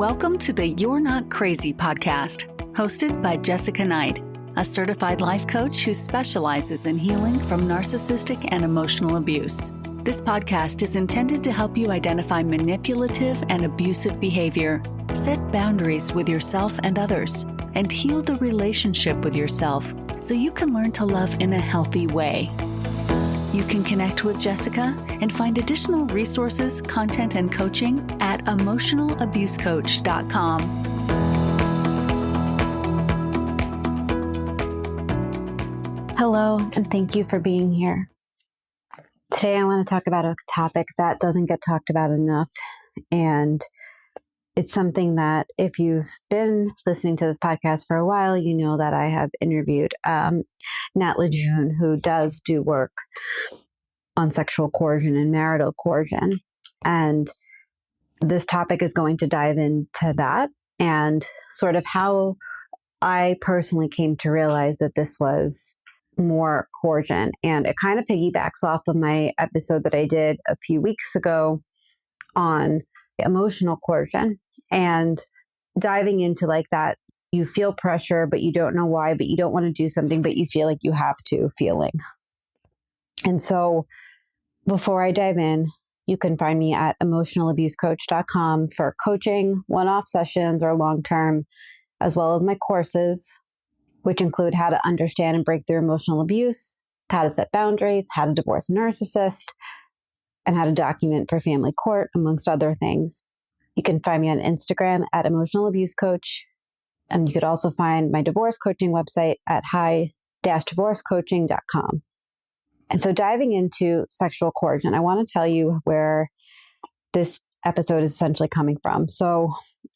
Welcome to the You're Not Crazy podcast, hosted by Jessica Knight, a certified life coach who specializes in healing from narcissistic and emotional abuse. This podcast is intended to help you identify manipulative and abusive behavior, set boundaries with yourself and others, and heal the relationship with yourself so you can learn to love in a healthy way. You can connect with Jessica and find additional resources, content, and coaching at emotionalabusecoach.com. Hello, and thank you for being here. Today I want to talk about a topic that doesn't get talked about enough, and it's something that if you've been listening to this podcast for a while, you know that I have interviewed Nat Lejeune, who does do work on sexual coercion and marital coercion. And this topic is going to dive into that and sort of how I personally came to realize that this was more coercion. And it kind of piggybacks off of my episode that I did a few weeks ago on emotional coercion and diving into like that. You feel pressure, but you don't know why, but you don't want to do something, but you feel like you have to feeling. And so before I dive in, you can find me at emotionalabusecoach.com for coaching, one-off sessions or long-term, as well as my courses, which include how to understand and break through emotional abuse, how to set boundaries, how to divorce a narcissist, and how to document for family court, amongst other things. You can find me on Instagram at emotionalabusecoach. And you could also find my divorce coaching website at high-divorcecoaching.com. And so diving into sexual coercion, I want to tell you where this episode is essentially coming from. So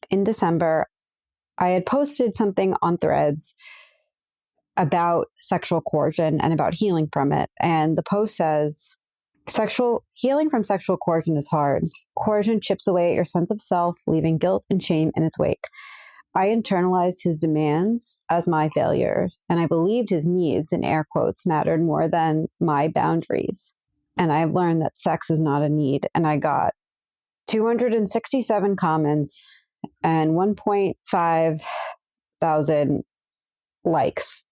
in December, I had posted something on Threads about sexual coercion and about healing from it. And the post says, healing from sexual coercion is hard. Coercion chips away at your sense of self, leaving guilt and shame in its wake. I internalized his demands as my failures, and I believed his needs, in air quotes, mattered more than my boundaries. And I've learned that sex is not a need. And I got 267 comments and 1.5 thousand likes.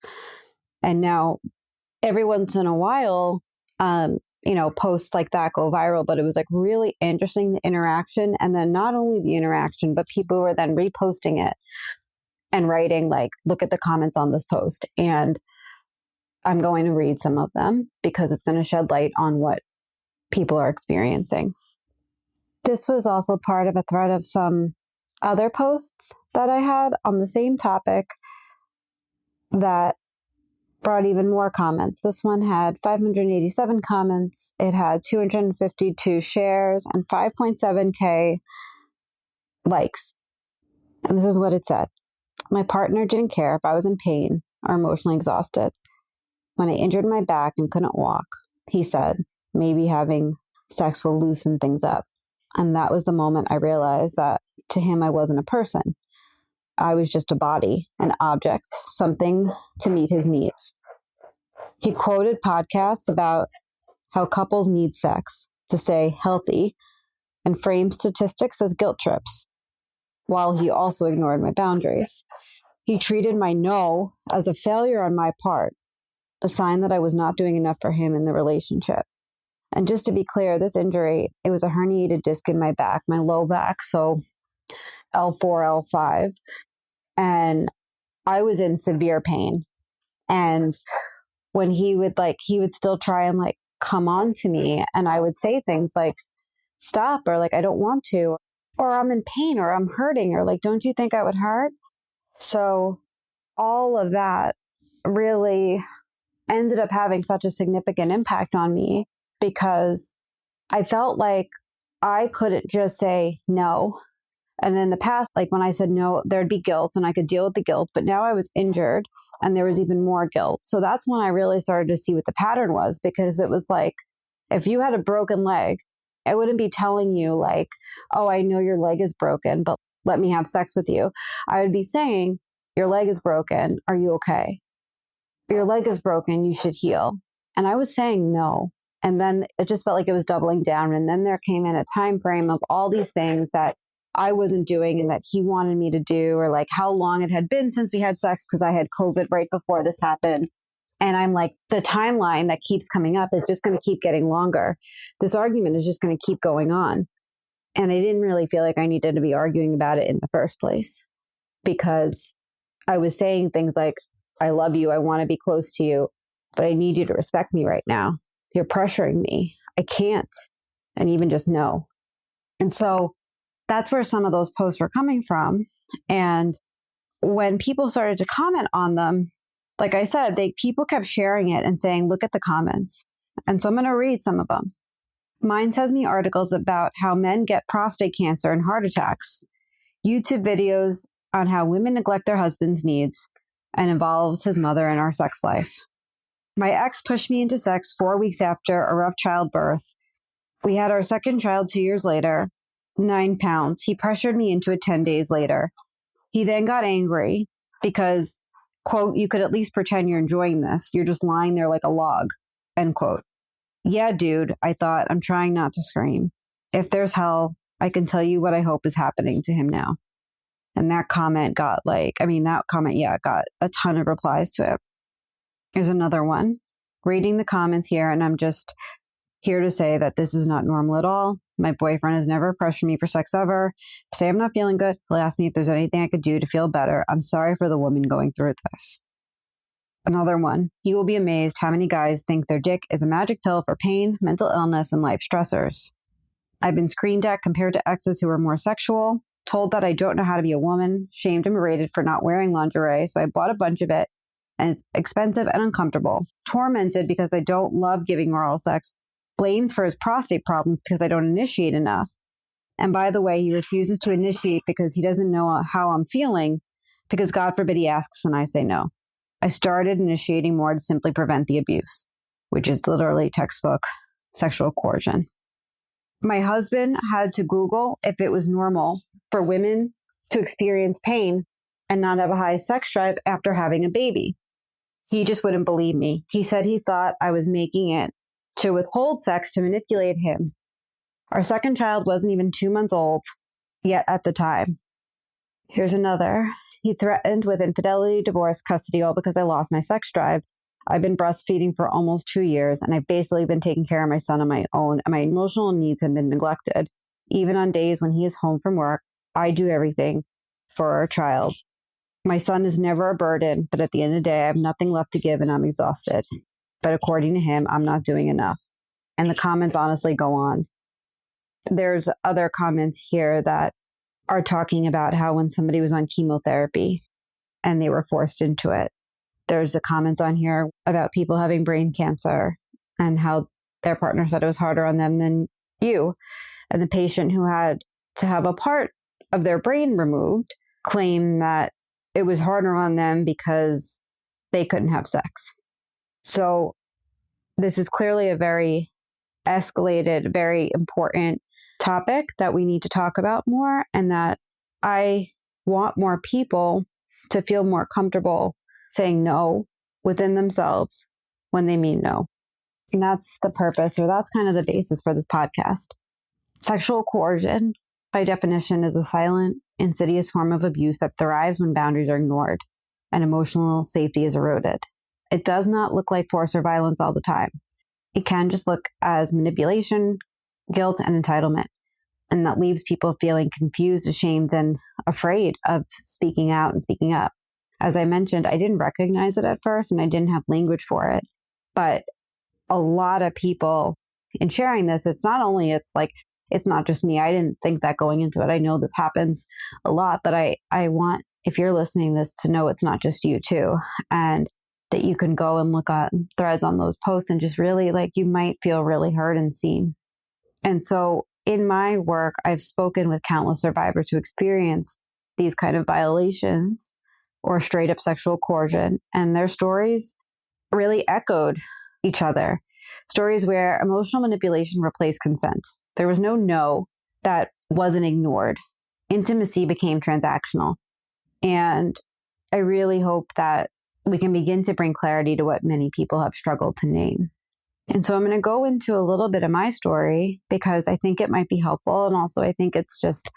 And now every once in a while, posts like that go viral, but it was like really interesting, the interaction. And then not only the interaction, but people were then reposting it and writing like, look at the comments on this post. And I'm going to read some of them because it's going to shed light on what people are experiencing. This was also part of a thread of some other posts that I had on the same topic that brought even more comments. This one had 587 comments. It had 252 shares and 5.7K likes. And this is what it said. My partner didn't care if I was in pain or emotionally exhausted. When I injured my back and couldn't walk, he said, maybe having sex will loosen things up. And that was the moment I realized that to him, I wasn't a person. I was just a body, an object, something to meet his needs. He quoted podcasts about how couples need sex to stay healthy and framed statistics as guilt trips, while he also ignored my boundaries. He treated my no as a failure on my part, a sign that I was not doing enough for him in the relationship. And just to be clear, this injury, it was a herniated disc in my back, my low back, so L4, L5. And I was in severe pain. And when he would still try and like come on to me, and I would say things like, stop, or like, I don't want to, or I'm in pain, or I'm hurting, or like, don't you think I would hurt? So all of that really ended up having such a significant impact on me because I felt like I couldn't just say no. And in the past, like when I said no, there'd be guilt and I could deal with the guilt. But now I was injured and there was even more guilt. So that's when I really started to see what the pattern was, because it was like, if you had a broken leg, I wouldn't be telling you like, oh, I know your leg is broken, but let me have sex with you. I would be saying, your leg is broken. Are you okay? Your leg is broken. You should heal. And I was saying no. And then it just felt like it was doubling down. And then there came in a time frame of all these things that I wasn't doing and that he wanted me to do, or like how long it had been since we had sex because I had COVID right before this happened. And I'm like, the timeline that keeps coming up is just going to keep getting longer. This argument is just going to keep going on. And I didn't really feel like I needed to be arguing about it in the first place, because I was saying things like, I love you, I want to be close to you, but I need you to respect me right now. You're pressuring me. I can't. And even just no. And so that's where some of those posts were coming from. And when people started to comment on them, like I said, people kept sharing it and saying, look at the comments. And so I'm going to read some of them. Mine sends me articles about how men get prostate cancer and heart attacks, YouTube videos on how women neglect their husband's needs, and involves his mother in our sex life. My ex pushed me into sex 4 weeks after a rough childbirth. We had our second child 2 years later, 9 pounds. He pressured me into it 10 days later. He then got angry because, quote, you could at least pretend you're enjoying this. You're just lying there like a log, end quote. Yeah, dude, I thought, I'm trying not to scream. If there's hell, I can tell you what I hope is happening to him now. And that comment got got a ton of replies to it. There's another one. Reading the comments here, and I'm just here to say that this is not normal at all. My boyfriend has never pressured me for sex ever. Say I'm not feeling good, he'll ask me if there's anything I could do to feel better. I'm sorry for the woman going through this. Another one. You will be amazed how many guys think their dick is a magic pill for pain, mental illness, and life stressors. I've been screamed at compared to exes who are more sexual, told that I don't know how to be a woman, shamed and berated for not wearing lingerie, so I bought a bunch of it, and it's expensive and uncomfortable. Tormented because I don't love giving oral sex, blamed for his prostate problems because I don't initiate enough. And by the way, he refuses to initiate because he doesn't know how I'm feeling, because God forbid he asks and I say no. I started initiating more to simply prevent the abuse, which is literally textbook sexual coercion. My husband had to Google if it was normal for women to experience pain and not have a high sex drive after having a baby. He just wouldn't believe me. He said he thought I was making it to withhold sex to manipulate him. Our second child wasn't even 2 months old yet at the time. Here's another. He threatened with infidelity, divorce, custody, all because I lost my sex drive. I've been breastfeeding for almost 2 years, and I've basically been taking care of my son on my own, and my emotional needs have been neglected. Even on days when he is home from work, I do everything for our child. My son is never a burden, but at the end of the day, I have nothing left to give and I'm exhausted. But according to him, I'm not doing enough. And the comments honestly go on. There's other comments here that are talking about how when somebody was on chemotherapy and they were forced into it. There's a comment on here about people having brain cancer and how their partner said it was harder on them than you. And the patient who had to have a part of their brain removed claimed that it was harder on them because they couldn't have sex. So this is clearly a very escalated, very important topic that we need to talk about more, and that I want more people to feel more comfortable saying no within themselves when they mean no. And that's the purpose, or that's kind of the basis for this podcast. Sexual coercion, by definition, is a silent, insidious form of abuse that thrives when boundaries are ignored and emotional safety is eroded. It does not look like force or violence all the time. It can just look as manipulation, guilt, and entitlement. And that leaves people feeling confused, ashamed, and afraid of speaking out and speaking up. As I mentioned, I didn't recognize it at first and I didn't have language for it. But a lot of people in sharing this, it's not just me. I didn't think that going into it. I know this happens a lot, but I want, if you're listening to this, to know it's not just you too. And that you can go and look at threads on those posts and just really, you might feel really heard and seen. And so in my work, I've spoken with countless survivors who experience these kind of violations or straight up sexual coercion, and their stories really echoed each other. Stories where emotional manipulation replaced consent. There was no that wasn't ignored. Intimacy became transactional. And I really hope that we can begin to bring clarity to what many people have struggled to name. And so I'm going to go into a little bit of my story because I think it might be helpful. And also I think it's just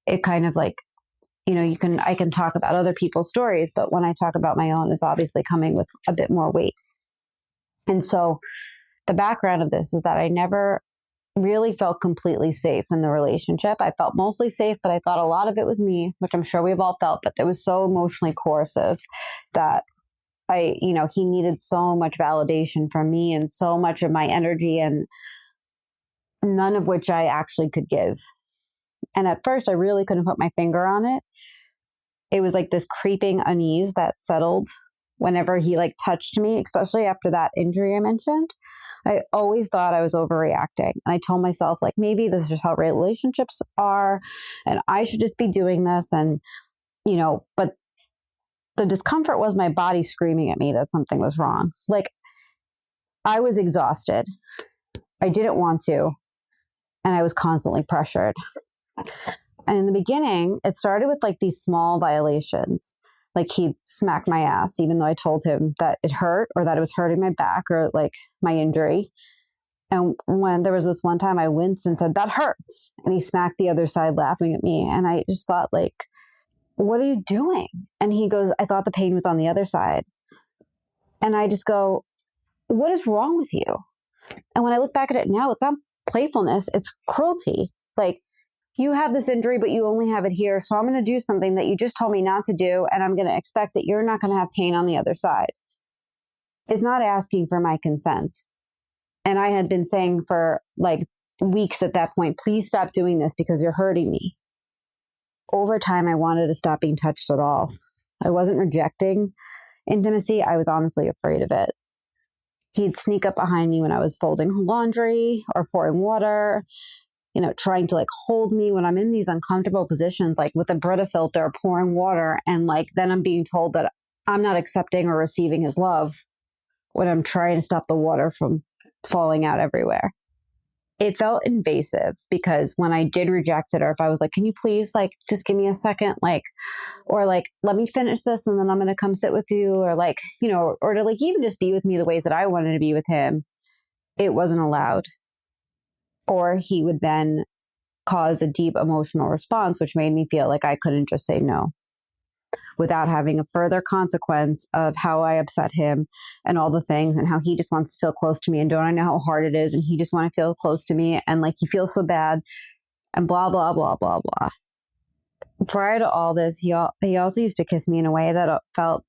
it kind of like, I can talk about other people's stories, but when I talk about my own, it's obviously coming with a bit more weight. And so the background of this is that I never really felt completely safe in the relationship. I felt mostly safe, but I thought a lot of it was me, which I'm sure we've all felt, but it was so emotionally coercive that he needed so much validation from me and so much of my energy, and none of which I actually could give. And at first I really couldn't put my finger on it. It was like this creeping unease that settled whenever he like touched me, especially after that injury I mentioned. I always thought I was overreacting. And I told myself, like, maybe this is just how relationships are, and I should just be doing this. And, but the discomfort was my body screaming at me that something was wrong. Like, I was exhausted. I didn't want to. And I was constantly pressured. And in the beginning, it started with like these small violations. Like, he'd smack my ass, even though I told him that it hurt or that it was hurting my back or like my injury. And when there was this one time I winced and said, "That hurts." And he smacked the other side laughing at me. And I just thought, like, what are you doing? And he goes, "I thought the pain was on the other side." And I just go, what is wrong with you? And when I look back at it now, it's not playfulness, it's cruelty. Like, you have this injury, but you only have it here. So I'm going to do something that you just told me not to do. And I'm going to expect that you're not going to have pain on the other side. It's not asking for my consent. And I had been saying for like weeks at that point, please stop doing this because you're hurting me. Over time, I wanted to stop being touched at all. I wasn't rejecting intimacy. I was honestly afraid of it. He'd sneak up behind me when I was folding laundry or pouring water, trying to like hold me when I'm in these uncomfortable positions, like with a Brita filter, pouring water. And like, then I'm being told that I'm not accepting or receiving his love when I'm trying to stop the water from falling out everywhere. It felt invasive because when I did reject it, or if I was like, "Can you please like just give me a second?" Like, or like, "Let me finish this and then I'm going to come sit with you," or like, or to like even just be with me the ways that I wanted to be with him, it wasn't allowed. Or he would then cause a deep emotional response, which made me feel like I couldn't just say no without having a further consequence of how I upset him and all the things, and how he just wants to feel close to me, and don't I know how hard it is, and he just want to feel close to me, and like he feels so bad, and blah, blah, blah, blah, blah. Prior to all this, he also used to kiss me in a way that felt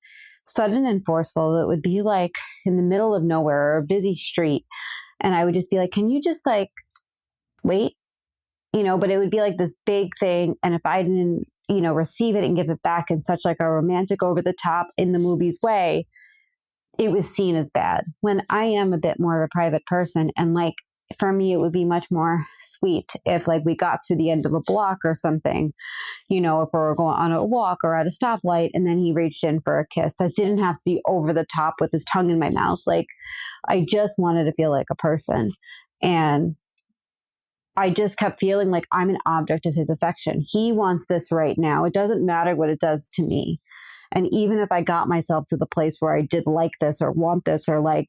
sudden and forceful. It would be like in the middle of nowhere or a busy street, and I would just be like, "Can you just like wait?" But it would be like this big thing, and if I didn't receive it and give it back in such like a romantic over the top in the movies way, it was seen as bad, when I am a bit more of a private person. And like, for me, it would be much more sweet if like we got to the end of a block or something, if we were going on a walk or at a stoplight, and then he reached in for a kiss that didn't have to be over the top with his tongue in my mouth. Like, I just wanted to feel like a person. And I just kept feeling like I'm an object of his affection. He wants this right now. It doesn't matter what it does to me. And even if I got myself to the place where I did like this or want this, or like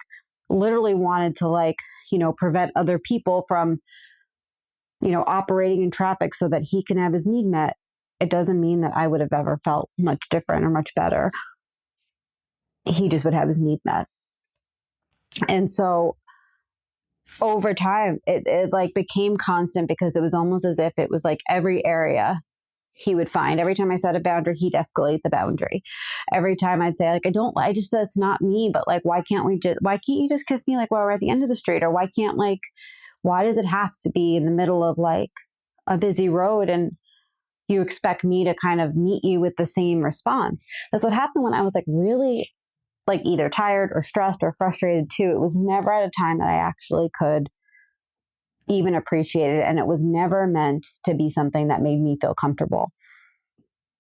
literally wanted to like, prevent other people from, operating in traffic so that he can have his need met, it doesn't mean that I would have ever felt much different or much better. He just would have his need met. And so over time, it like became constant, because it was almost as if it was like every area he would find. Every time I set a boundary, he'd escalate the boundary. Every time I'd say, like, I just said it's not me, but like, why can't you just kiss me like while we're at the end of the street? Or why does it have to be in the middle of like a busy road and you expect me to kind of meet you with the same response? That's what happened when I was like really like either tired or stressed or frustrated too. It was never at a time that I actually could even appreciate it. And it was never meant to be something that made me feel comfortable.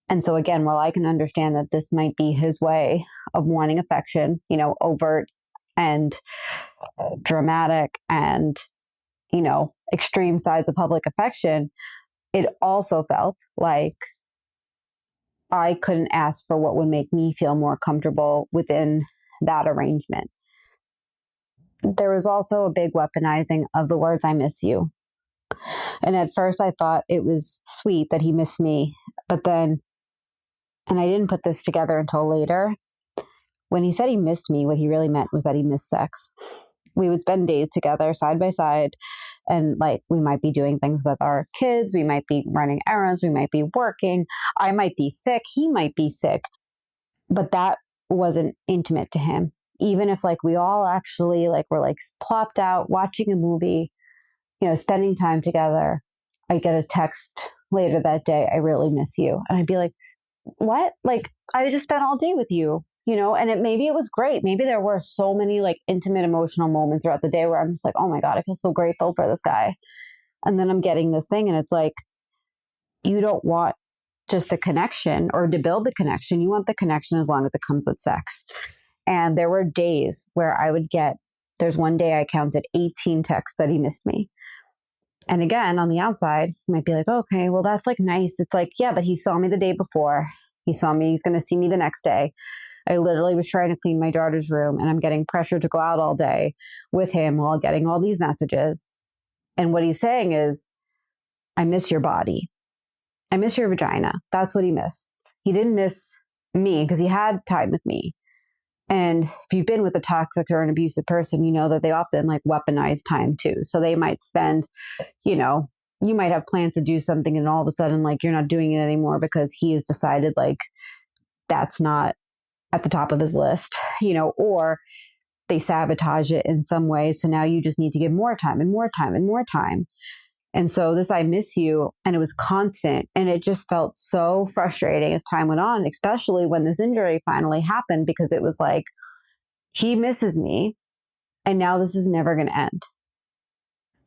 And so again, while I can understand that this might be his way of wanting affection, overt and dramatic and, extreme sides of public affection, it also felt like I couldn't ask for what would make me feel more comfortable within that arrangement. There was also a big weaponizing of the words "I miss you." And at first I thought it was sweet that he missed me. But then, and I didn't put this together until later, when he said he missed me, what he really meant was that he missed sex. We would spend days together side by side, and like we might be doing things with our kids, we might be running errands, we might be working, I might be sick, he might be sick, but that wasn't intimate to him. Even if like we all actually like were like plopped out watching a movie, spending time together, I get a text later that day, I really miss you. And I'd be like, what? Like, I just spent all day with you, and maybe it was great. Maybe there were so many like intimate emotional moments throughout the day where I'm just like, oh my God, I feel so grateful for this guy. And then I'm getting this thing and it's like, you don't want just the connection or to build the connection. You want the connection as long as it comes with sex. And there were days where there's one day I counted 18 texts that he missed me. And again, on the outside, you might be like, okay, well, that's like nice. It's like, yeah, but he saw me the day before. He saw me, he's going to see me the next day. I literally was trying to clean my daughter's room and I'm getting pressure to go out all day with him while getting all these messages. And what he's saying is, I miss your body. I miss your vagina. That's what he missed. He didn't miss me because he had time with me. And if you've been with a toxic or an abusive person, you know that they often like weaponize time too. So they might spend, you might have plans to do something and all of a sudden like you're not doing it anymore because he has decided like that's not at the top of his list, or they sabotage it in some way. So now you just need to give more time and more time and more time. And so this, I miss you. And it was constant. And it just felt so frustrating as time went on, especially when this injury finally happened, because it was like, he misses me. And now this is never going to end.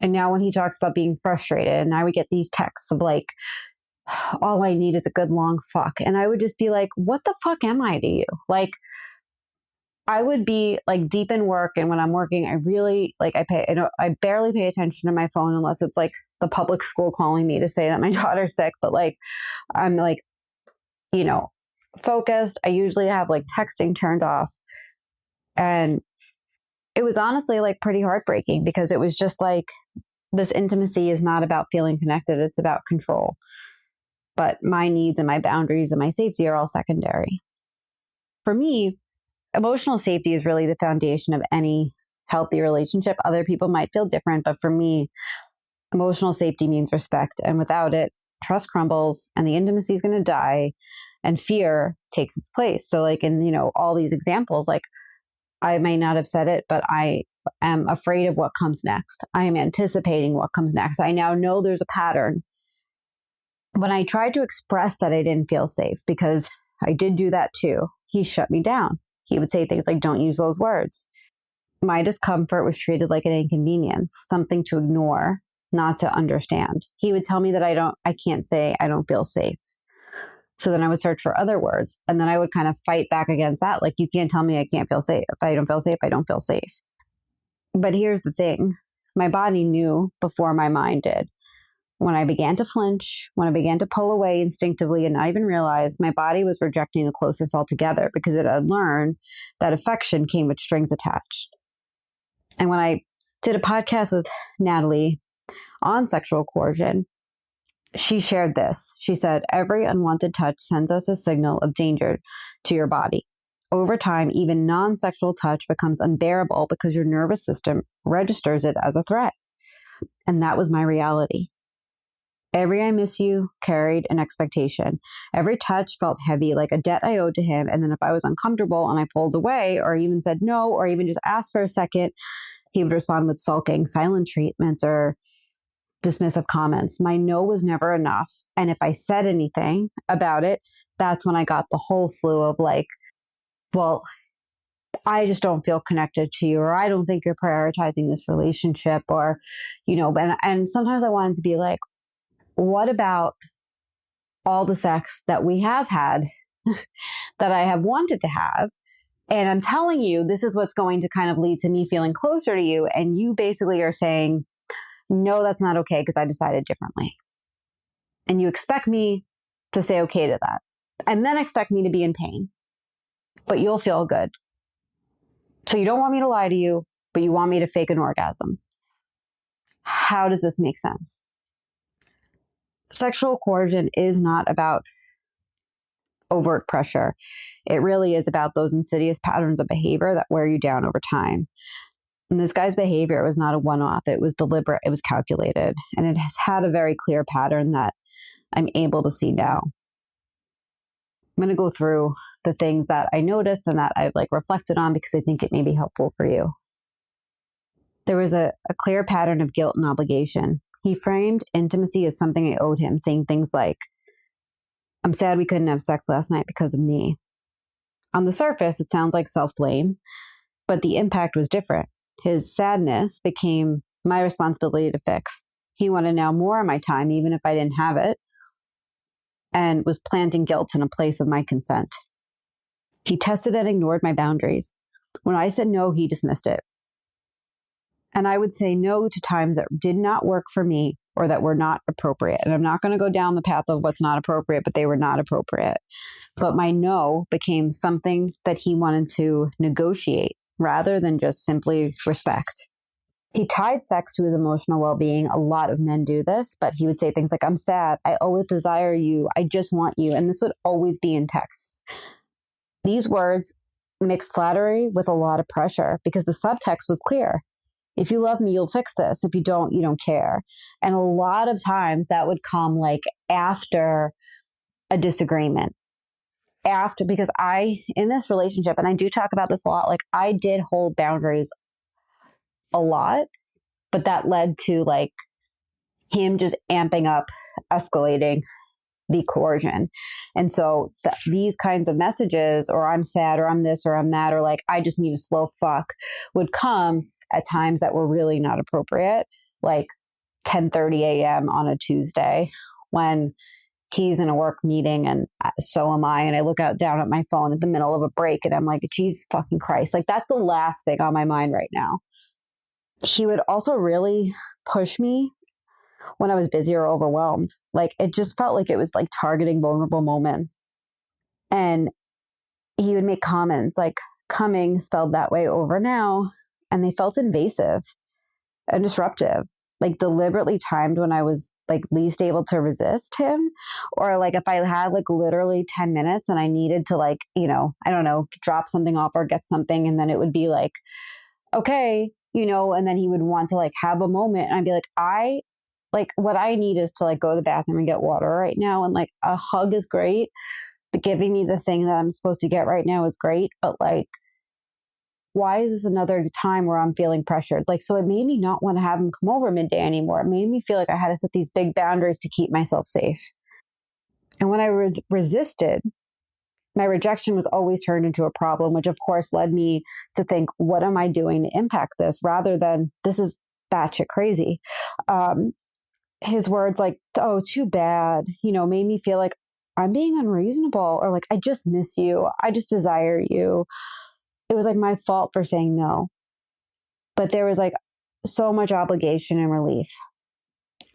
And now when he talks about being frustrated, and now we get these texts of like, all I need is a good long fuck. And I would just be like, what the fuck am I to you? Like, I would be like deep in work. And when I'm working, I really like, I barely pay attention to my phone unless it's like the public school calling me to say that my daughter's sick. But like, I'm like, focused. I usually have like texting turned off. And it was honestly like pretty heartbreaking because it was just like, this intimacy is not about feeling connected. It's about control. But my needs and my boundaries and my safety are all secondary. For me, emotional safety is really the foundation of any healthy relationship. Other people might feel different, but for me, emotional safety means respect. And without it, trust crumbles and the intimacy is going to die and fear takes its place. So like in, all these examples, like I may not have said it, but I am afraid of what comes next. I am anticipating what comes next. I now know there's a pattern. When I tried to express that I didn't feel safe, because I did do that too, he shut me down. He would say things like, don't use those words. My discomfort was treated like an inconvenience, something to ignore, not to understand. He would tell me that I can't say I don't feel safe. So then I would search for other words. And then I would kind of fight back against that. Like, you can't tell me I can't feel safe. If I don't feel safe, I don't feel safe. But here's the thing. My body knew before my mind did. When I began to flinch, when I began to pull away instinctively and not even realize, my body was rejecting the closeness altogether because it had learned that affection came with strings attached. And when I did a podcast with Natalie on sexual coercion, she shared this. She said, every unwanted touch sends us a signal of danger to your body. Over time, even non-sexual touch becomes unbearable because your nervous system registers it as a threat. And that was my reality. Every I miss you carried an expectation. Every touch felt heavy, like a debt I owed to him. And then if I was uncomfortable and I pulled away or even said no, or even just asked for a second, he would respond with sulking, silent treatments, or dismissive comments. My no was never enough. And if I said anything about it, that's when I got the whole slew of like, well, I just don't feel connected to you, or I don't think you're prioritizing this relationship, or, and sometimes I wanted to be like, what about all the sex that we have had that I have wanted to have? And I'm telling you, this is what's going to kind of lead to me feeling closer to you. And you basically are saying, no, that's not okay because I decided differently. And you expect me to say okay to that and then expect me to be in pain, but you'll feel good. So you don't want me to lie to you, but you want me to fake an orgasm. How does this make sense? Sexual coercion is not about overt pressure. It really is about those insidious patterns of behavior that wear you down over time. And this guy's behavior was not a one-off. It was deliberate. It was calculated. And it had a very clear pattern that I'm able to see now. I'm going to go through the things that I noticed and that I've reflected on because I think it may be helpful for you. There was a clear pattern of guilt and obligation. He framed intimacy as something I owed him, saying things like, "I'm sad we couldn't have sex last night because of me." On the surface, it sounds like self-blame, but the impact was different. His sadness became my responsibility to fix. He wanted now more of my time, even if I didn't have it, and was planting guilt in a place of my consent. He tested and ignored my boundaries. When I said no, he dismissed it. And I would say no to times that did not work for me or that were not appropriate. And I'm not going to go down the path of what's not appropriate, but they were not appropriate. But my no became something that he wanted to negotiate rather than just simply respect. He tied sex to his emotional well-being. A lot of men do this, but he would say things like, "I'm sad. I always desire you. I just want you." And this would always be in texts. These words mixed flattery with a lot of pressure because the subtext was clear. If you love me, you'll fix this. If you don't, you don't care. And a lot of times that would come after a disagreement. Because in this relationship, and I do talk about this a lot, I did hold boundaries a lot, but that led to him just amping up, escalating the coercion. And so these kinds of messages, or "I'm sad," or "I'm this," or "I'm that," or "I just need a slow fuck," would come at times that were really not appropriate, like 10:30 a.m. on a Tuesday when he's in a work meeting and so am I. And I look down at my phone at the middle of a break and I'm like, "Jesus fucking Christ." That's the last thing on my mind right now. He would also really push me when I was busy or overwhelmed. It just felt like it was targeting vulnerable moments. And he would make comments like "coming" spelled that way over now. And they felt invasive and disruptive, deliberately timed when I was least able to resist him. Or if I had literally 10 minutes and I needed to I don't know, drop something off or get something. And then it would be okay, and then he would want to have a moment. And I'd be what I need is to go to the bathroom and get water right now. And a hug is great. But giving me the thing that I'm supposed to get right now is great. But why is this another time where I'm feeling pressured? So it made me not want to have him come over midday anymore. It made me feel like I had to set these big boundaries to keep myself safe. And when I resisted, my rejection was always turned into a problem, which of course led me to think, what am I doing to impact this, rather than this is batshit crazy. His words "oh, too bad," made me feel like I'm being unreasonable, or "I just miss you. I just desire you." It was my fault for saying no. But there was so much obligation and relief.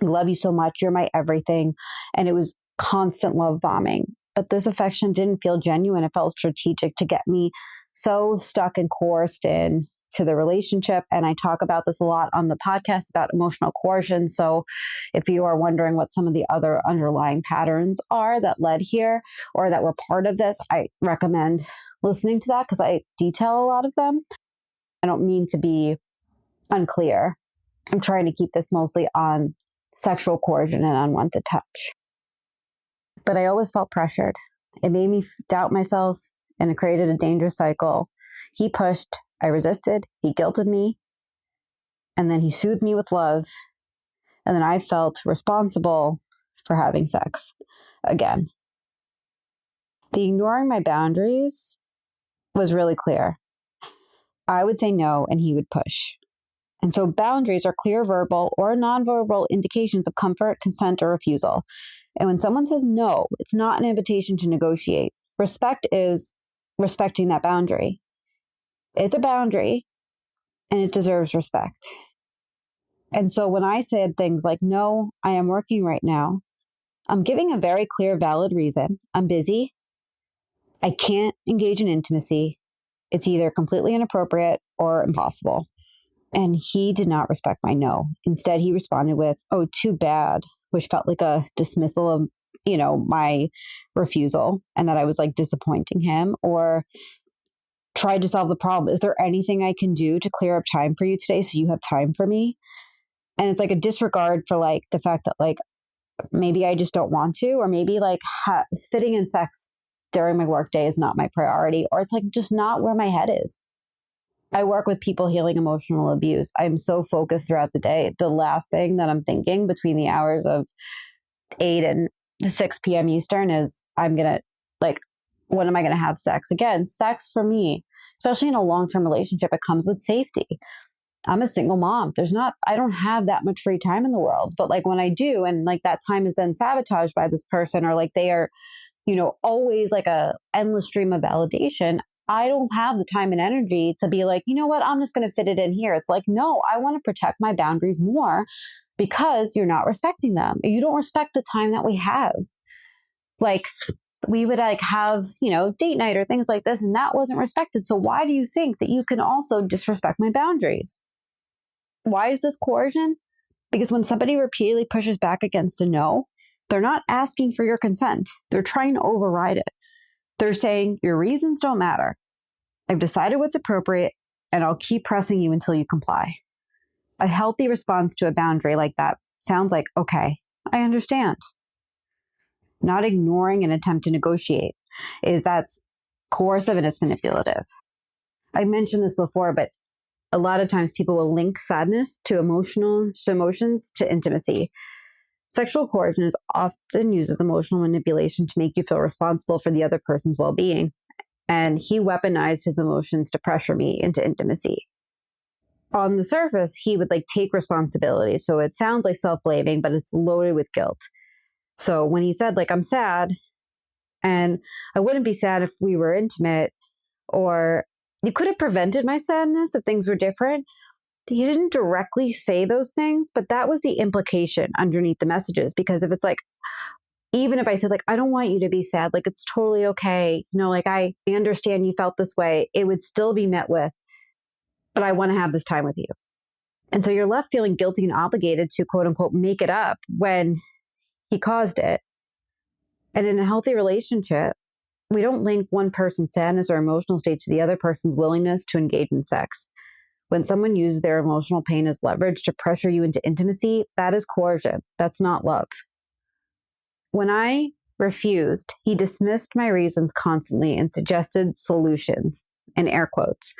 "I love you so much. You're my everything." And it was constant love bombing. But this affection didn't feel genuine. It felt strategic to get me so stuck and coerced in to the relationship. And I talk about this a lot on the podcast about emotional coercion. So if you are wondering what some of the other underlying patterns are that led here or that were part of this, I recommend listening to that because I detail a lot of them. I don't mean to be unclear. I'm trying to keep this mostly on sexual coercion and unwanted touch. But I always felt pressured. It made me doubt myself, and it created a dangerous cycle. He pushed, I resisted, he guilted me, and then he soothed me with love, and then I felt responsible for having sex again. The ignoring my boundaries was really clear. I would say no, and he would push. And so boundaries are clear verbal or nonverbal indications of comfort, consent, or refusal. And when someone says no, it's not an invitation to negotiate. Respect is respecting that boundary. It's a boundary, and it deserves respect. And so when I said things like, "No, I am working right now," I'm giving a very clear, valid reason. I'm busy. I can't engage in intimacy. It's either completely inappropriate or impossible. And he did not respect my no. Instead, he responded with, "Oh, too bad. which felt like a dismissal of, my refusal and that I was like disappointing him, or tried to solve the problem. Is there anything I can do to clear up time for you today so you have time for me? And it's like a disregard for like the fact that like maybe I just don't want to, or maybe like fitting in sex during my workday is not my priority, or it's like just not where my head is. I work with people healing emotional abuse. I'm so focused throughout the day. The last thing that I'm thinking between the hours of 8 and 6 p.m. Eastern is when am I going to have sex? Again, sex for me, especially in a long-term relationship, it comes with safety. I'm a single mom. I don't have that much free time in the world. But like when I do, and like that time is then sabotaged by this person, or like they are, always like a endless stream of validation, I don't have the time and energy to be like, you know what, I'm just going to fit it in here. It's like, no, I want to protect my boundaries more because you're not respecting them. You don't respect the time that we have. Like we would like have, date night or things like this, and that wasn't respected. So why do you think that you can also disrespect my boundaries? Why is this coercion? Because when somebody repeatedly pushes back against a no, they're not asking for your consent. They're trying to override it. They're saying, your reasons don't matter. I've decided what's appropriate, and I'll keep pressing you until you comply. A healthy response to a boundary like that sounds like, okay, I understand. Not ignoring an attempt to negotiate that's coercive and it's manipulative. I mentioned this before, but a lot of times people will link sadness to emotions to intimacy. Sexual coercion is often used as emotional manipulation to make you feel responsible for the other person's well-being. And he weaponized his emotions to pressure me into intimacy. On the surface, he would like take responsibility. So it sounds like self-blaming, but it's loaded with guilt. So when he said like, I'm sad, and I wouldn't be sad if we were intimate, or you could have prevented my sadness if things were different. He didn't directly say those things, but that was the implication underneath the messages. Because if it's like, even if I said like, I don't want you to be sad, like it's totally okay. Like I understand you felt this way. It would still be met with, but I want to have this time with you. And so you're left feeling guilty and obligated to quote unquote, make it up when he caused it. And in a healthy relationship, we don't link one person's sadness or emotional state to the other person's willingness to engage in sex. When someone uses their emotional pain as leverage to pressure you into intimacy, that is coercion. That's not love. When I refused, he dismissed my reasons constantly and suggested solutions, in air quotes.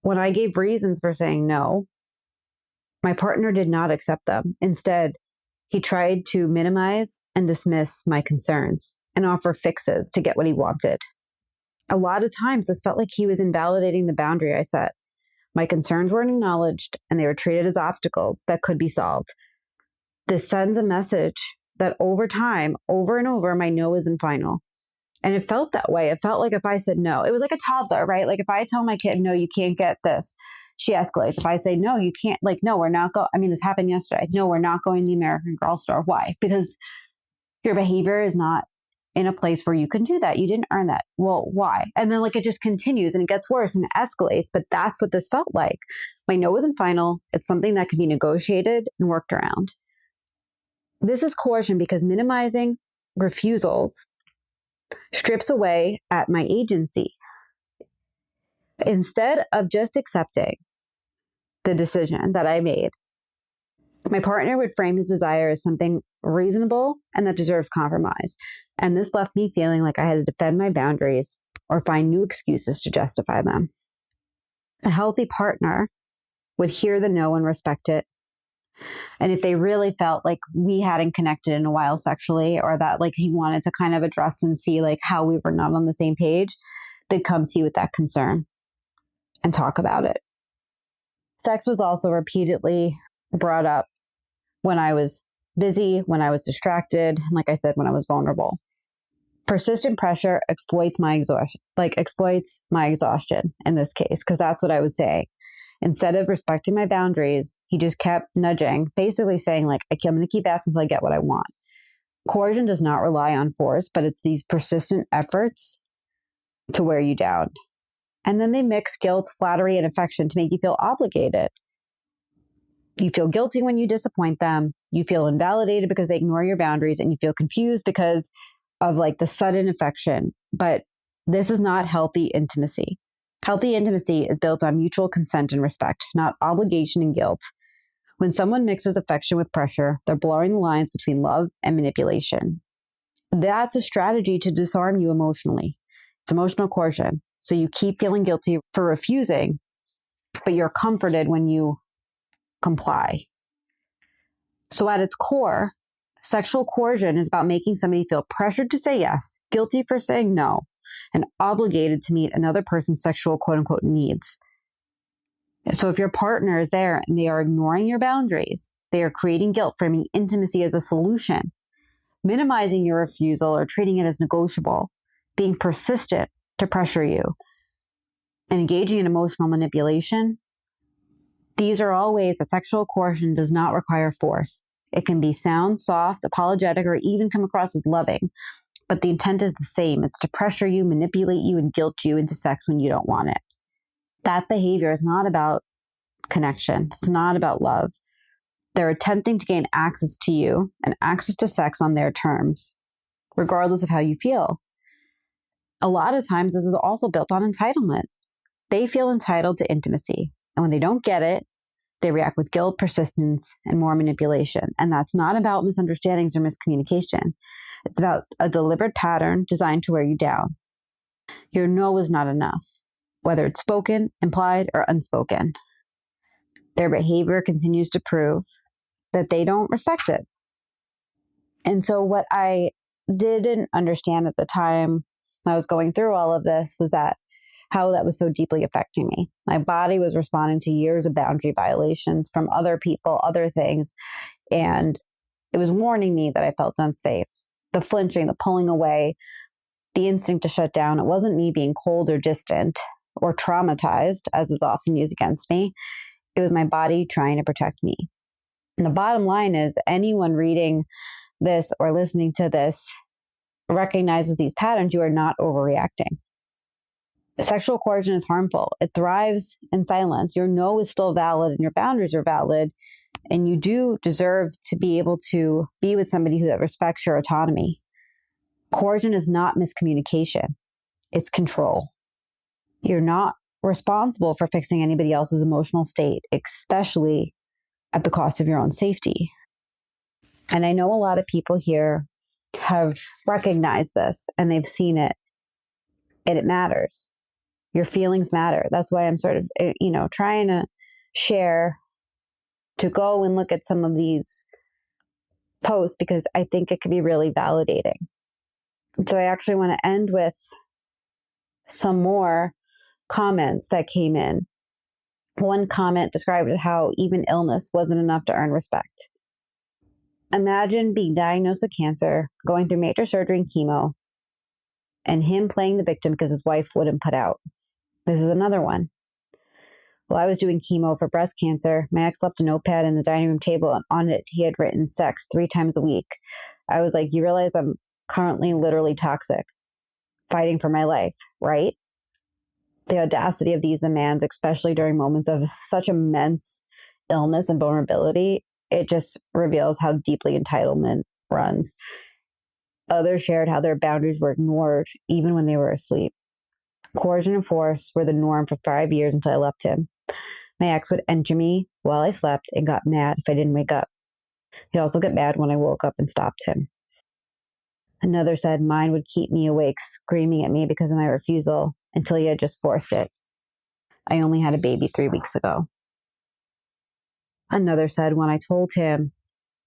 When I gave reasons for saying no, my partner did not accept them. Instead, he tried to minimize and dismiss my concerns and offer fixes to get what he wanted. A lot of times, this felt like he was invalidating the boundary I set. My concerns weren't acknowledged, and they were treated as obstacles that could be solved. This sends a message that over time, over and over, my no isn't final. And it felt that way. It felt like if I said no, it was like a toddler, right? Like if I tell my kid, no, you can't get this, she escalates. If I say, no, you can't, like, no, we're not going, this happened yesterday. No, we're not going to the American Girl store. Why? Because your behavior is not in a place where you can do that. You didn't earn that. Well, why? And then like it just continues and it gets worse and it escalates. But that's what this felt like. My no isn't final. It's something that can be negotiated and worked around. This is coercion because minimizing refusals strips away at my agency. Instead of just accepting the decision that I made, my partner would frame his desire as something reasonable and that deserves compromise. And this left me feeling like I had to defend my boundaries or find new excuses to justify them. A healthy partner would hear the no and respect it. And if they really felt like we hadn't connected in a while sexually, or that like he wanted to kind of address and see like how we were not on the same page, they'd come to you with that concern and talk about it. Sex was also repeatedly brought up when I was busy, when I was distracted, and like I said, when I was vulnerable. Persistent pressure exploits my exhaustion in this case, because that's what I was saying. Instead of respecting my boundaries, he just kept nudging, basically saying like, I'm going to keep asking until I get what I want. Coercion does not rely on force, but it's these persistent efforts to wear you down. And then they mix guilt, flattery, and affection to make you feel obligated. You feel guilty when you disappoint them. You feel invalidated because they ignore your boundaries, and you feel confused because of like the sudden affection. But this is not healthy intimacy. Healthy intimacy is built on mutual consent and respect, not obligation and guilt. When someone mixes affection with pressure, they're blurring the lines between love and manipulation. That's a strategy to disarm you emotionally. It's emotional coercion. So you keep feeling guilty for refusing, but you're comforted when you comply. So at its core, sexual coercion is about making somebody feel pressured to say yes, guilty for saying no, and obligated to meet another person's sexual quote unquote needs. So if your partner is there and they are ignoring your boundaries, they are creating guilt, framing intimacy as a solution, minimizing your refusal or treating it as negotiable, being persistent to pressure you, and engaging in emotional manipulation. These are all ways that sexual coercion does not require force. It can be sound, soft, apologetic, or even come across as loving, but the intent is the same. It's to pressure you, manipulate you, and guilt you into sex when you don't want it. That behavior is not about connection. It's not about love. They're attempting to gain access to you and access to sex on their terms, regardless of how you feel. A lot of times, this is also built on entitlement. They feel entitled to intimacy, and when they don't get it, they react with guilt, persistence, and more manipulation. And that's not about misunderstandings or miscommunication. It's about a deliberate pattern designed to wear you down. Your no is not enough, whether it's spoken, implied, or unspoken. Their behavior continues to prove that they don't respect it. And so what I didn't understand at the time I was going through all of this was that how that was so deeply affecting me. My body was responding to years of boundary violations from other people, other things, and it was warning me that I felt unsafe. The flinching, the pulling away, the instinct to shut down. It wasn't me being cold or distant or traumatized, as is often used against me. It was my body trying to protect me. And the bottom line is anyone reading this or listening to this recognizes these patterns. You are not overreacting. Sexual coercion is harmful. It thrives in silence. Your no is still valid and your boundaries are valid. And you do deserve to be able to be with somebody that respects your autonomy. Coercion is not miscommunication. It's control. You're not responsible for fixing anybody else's emotional state, especially at the cost of your own safety. And I know a lot of people here have recognized this and they've seen it, and it matters. Your feelings matter. That's why I'm sort of, trying to share, to go and look at some of these posts, because I think it could be really validating. So I actually want to end with some more comments that came in. One comment described how even illness wasn't enough to earn respect. Imagine being diagnosed with cancer, going through major surgery and chemo, and him playing the victim because his wife wouldn't put out. This is another one. While I was doing chemo for breast cancer, my ex left a notepad in the dining room table, and on it he had written sex 3 times a week. I was like, you realize I'm currently literally toxic, fighting for my life, right? The audacity of these demands, especially during moments of such immense illness and vulnerability, it just reveals how deeply entitlement runs. Others shared how their boundaries were ignored even when they were asleep. Coercion and force were the norm for 5 years until I left him. My ex would enter me while I slept and got mad if I didn't wake up. He'd also get mad when I woke up and stopped him. Another said mine would keep me awake, screaming at me because of my refusal until he had just forced it. I only had a baby 3 weeks ago. Another said when I told him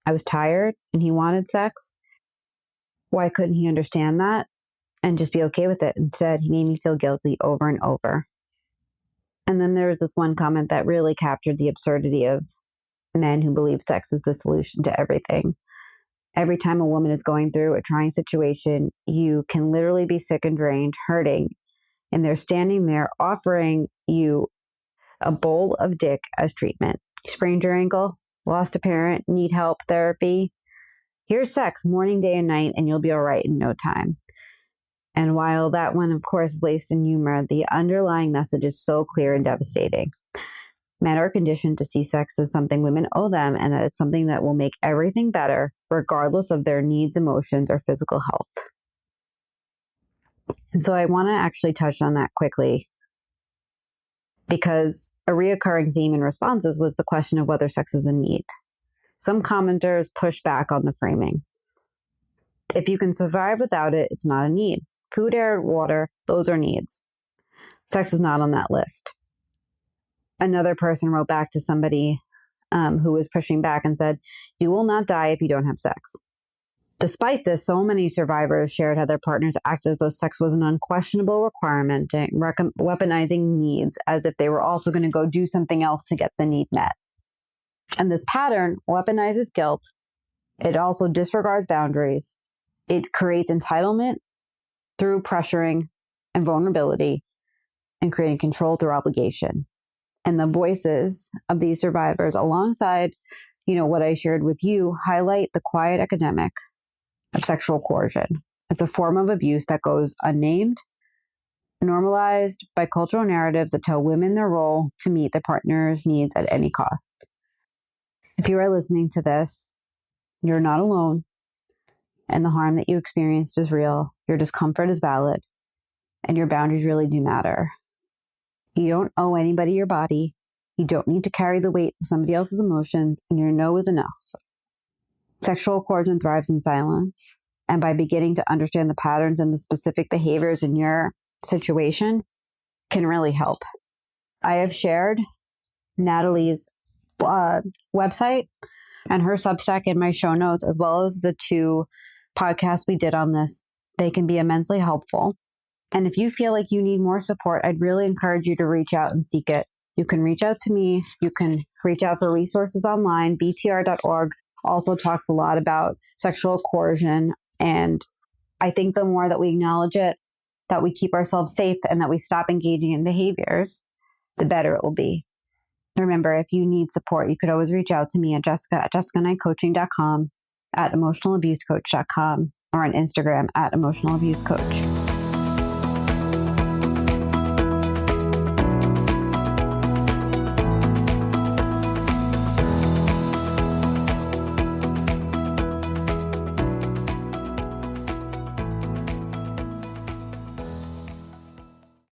I was tired and he wanted sex, why couldn't he understand that and just be okay with it? Instead, he made me feel guilty over and over. And then there was this one comment that really captured the absurdity of men who believe sex is the solution to everything. Every time a woman is going through a trying situation, you can literally be sick and drained, hurting, and they're standing there offering you a bowl of dick as treatment. You sprained your ankle, lost a parent, need help, therapy. Here's sex morning, day, and night, and you'll be all right in no time. And while that one, of course, is laced in humor, the underlying message is so clear and devastating. Men are conditioned to see sex as something women owe them, and that it's something that will make everything better, regardless of their needs, emotions, or physical health. And so I want to actually touch on that quickly, because a reoccurring theme in responses was the question of whether sex is a need. Some commenters push back on the framing. If you can survive without it, it's not a need. Food, air, water, those are needs. Sex is not on that list. Another person wrote back to somebody who was pushing back and said, "You will not die if you don't have sex." Despite this, so many survivors shared how their partners acted as though sex was an unquestionable requirement, weaponizing needs as if they were also going to go do something else to get the need met. And this pattern weaponizes guilt. It also disregards boundaries. It creates entitlement through pressuring and vulnerability, and creating control through obligation. And the voices of these survivors, alongside, what I shared with you, highlight the quiet epidemic of sexual coercion. It's a form of abuse that goes unnamed, normalized by cultural narratives that tell women their role to meet their partner's needs at any cost. If you are listening to this, you're not alone, and the harm that you experienced is real. Your discomfort is valid, and your boundaries really do matter. You don't owe anybody your body. You don't need to carry the weight of somebody else's emotions, and your no is enough. Sexual coercion thrives in silence, and by beginning to understand the patterns and the specific behaviors in your situation can really help. I have shared Natalie's website and her Substack in my show notes, as well as the 2 podcasts we did on this. They can be immensely helpful. And if you feel like you need more support, I'd really encourage you to reach out and seek it. You can reach out to me. You can reach out for resources online. BTR.org also talks a lot about sexual coercion. And I think the more that we acknowledge it, that we keep ourselves safe, and that we stop engaging in behaviors, the better it will be. Remember, if you need support, you could always reach out to me at jessica@jessicaknightcoaching.com, at emotionalabusecoach.com, or on Instagram at emotionalabusecoach.